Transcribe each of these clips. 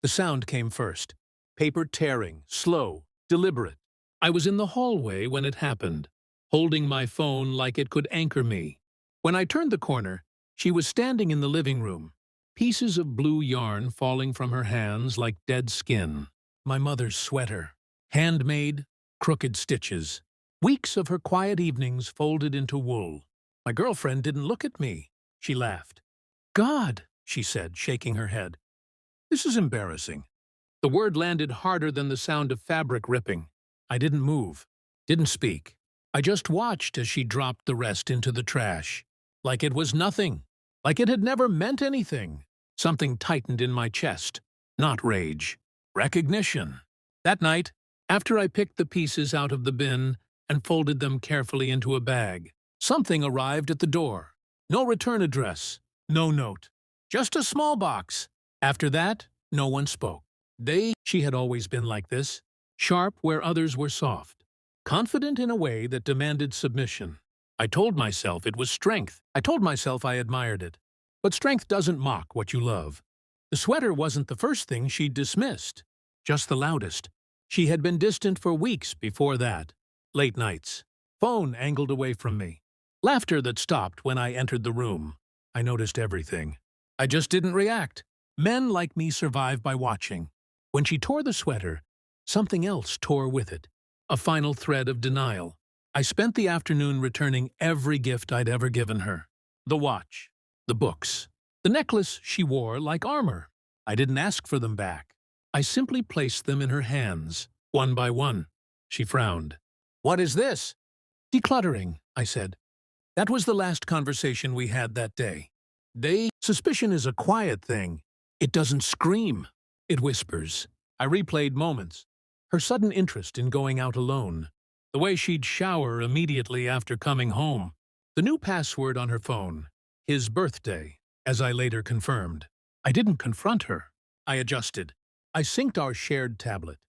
The sound came first. Paper tearing, slow, deliberate. I was in the hallway when it happened, holding my phone like it could anchor me. When I turned the corner, she was standing in the living room, pieces of blue yarn falling from her hands like dead skin. My mother's sweater, handmade, crooked stitches. Weeks of her quiet evenings folded into wool. My girlfriend didn't look at me. She laughed. "God," she said, shaking her head. "This is embarrassing." The word landed harder than the sound of fabric ripping. I didn't move, didn't speak. I just watched as she dropped the rest into the trash. Like it was nothing. Like it had never meant anything. Something tightened in my chest. Not rage. Recognition. That night, after I picked the pieces out of the bin and folded them carefully into a bag, something arrived at the door. No return address. No note. Just a small box. After that, no one spoke. She had always been like this, sharp where others were soft, confident in a way that demanded submission. I told myself it was strength. I told myself I admired it. But strength doesn't mock what you love. The sweater wasn't the first thing she'd dismissed, just the loudest. She had been distant for weeks before that. Late nights. Phone angled away from me. Laughter that stopped when I entered the room. I noticed everything. I just didn't react. Men like me survive by watching. When she tore the sweater, something else tore with it. A final thread of denial. I spent the afternoon returning every gift I'd ever given her. The watch, the books, the necklace she wore like armor. I didn't ask for them back. I simply placed them in her hands, one by one. She frowned. "What is this?" "Decluttering," I said. That was the last conversation we had that day. Suspicion is a quiet thing. It doesn't scream. It whispers. I replayed moments. Her sudden interest in going out alone. The way she'd shower immediately after coming home. The new password on her phone. His birthday, as I later confirmed. I didn't confront her. I adjusted. I synced our shared tablet.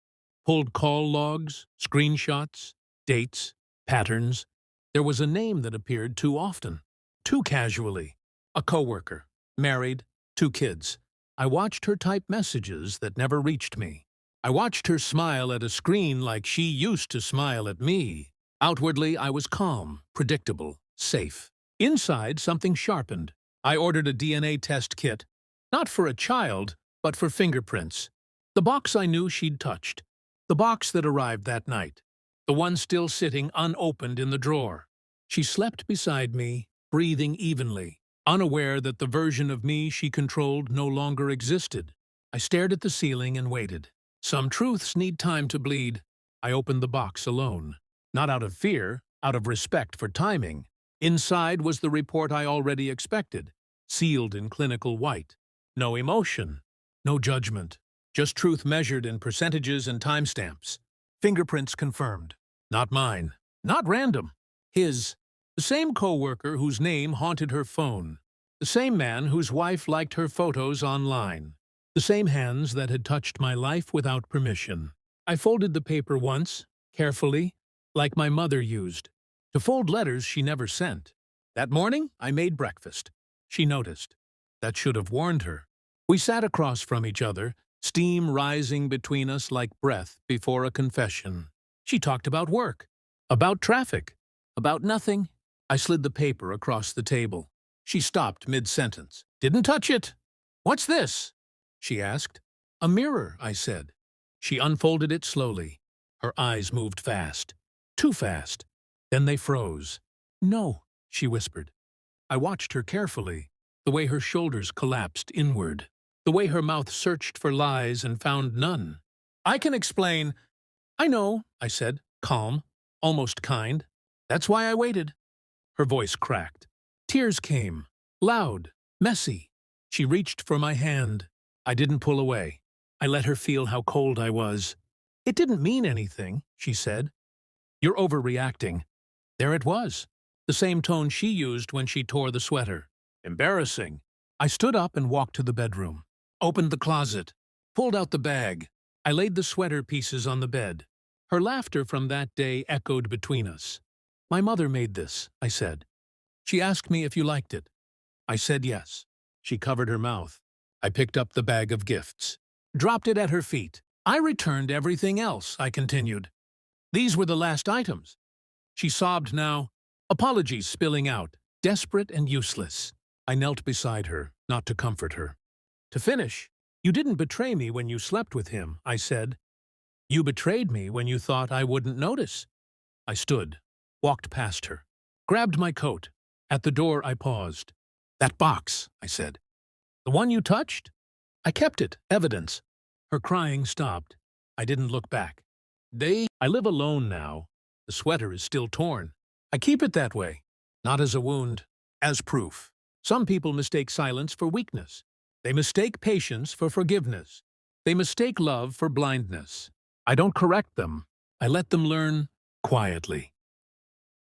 Pulled call logs, screenshots, dates, patterns. There was a name that appeared too often. Too casually. A coworker. Married. 2 kids. I watched her type messages that never reached me. I watched her smile at a screen like she used to smile at me. Outwardly, I was calm, predictable, safe. Inside, something sharpened. I ordered a DNA test kit. Not for a child, but for fingerprints. The box I knew she'd touched. The box that arrived that night. The one still sitting unopened in the drawer. She slept beside me, breathing evenly, unaware that the version of me she controlled no longer existed. I stared at the ceiling and waited. Some truths need time to bleed. I opened the box alone. Not out of fear, out of respect for timing. Inside was the report I already expected, sealed in clinical white. No emotion, no judgment. Just truth measured in percentages and timestamps. Fingerprints confirmed. Not mine. Not random. His. The same coworker whose name haunted her phone. The same man whose wife liked her photos online. The same hands that had touched my life without permission. I folded the paper once, carefully, like my mother used, to fold letters she never sent. That morning, I made breakfast. She noticed. That should have warned her. We sat across from each other, steam rising between us like breath before a confession. She talked about work, about traffic, about nothing. I slid the paper across the table. She stopped mid-sentence. "Didn't touch it." "What's this?" she asked. "A mirror," I said. She unfolded it slowly. Her eyes moved fast. Too fast. Then they froze. "No," she whispered. I watched her carefully, the way her shoulders collapsed inward, the way her mouth searched for lies and found none. "I can explain." "I know," I said, calm, almost kind. "That's why I waited." Her voice cracked. Tears came, loud, messy. She reached for my hand. I didn't pull away. I let her feel how cold I was. "It didn't mean anything," she said. "You're overreacting." There it was, the same tone she used when she tore the sweater. Embarrassing. I stood up and walked to the bedroom, opened the closet, pulled out the bag. I laid the sweater pieces on the bed. Her laughter from that day echoed between us. "My mother made this," I said. "She asked me if you liked it." I said yes. She covered her mouth. I picked up the bag of gifts. dropped it at her feet. I returned everything else, I continued. These were the last items. She sobbed now, apologies spilling out, desperate and useless. I knelt beside her, not to comfort her. To finish, you didn't betray me when you slept with him, I said. You betrayed me when you thought I wouldn't notice. I stood, walked past her, grabbed my coat. At the door, I paused. That box, I said. The one you touched? I kept it, evidence. Her crying stopped. I didn't look back. I live alone now. The sweater is still torn. I keep it that way, not as a wound, as proof. Some people mistake silence for weakness. They mistake patience for forgiveness. They mistake love for blindness. I don't correct them. I let them learn quietly.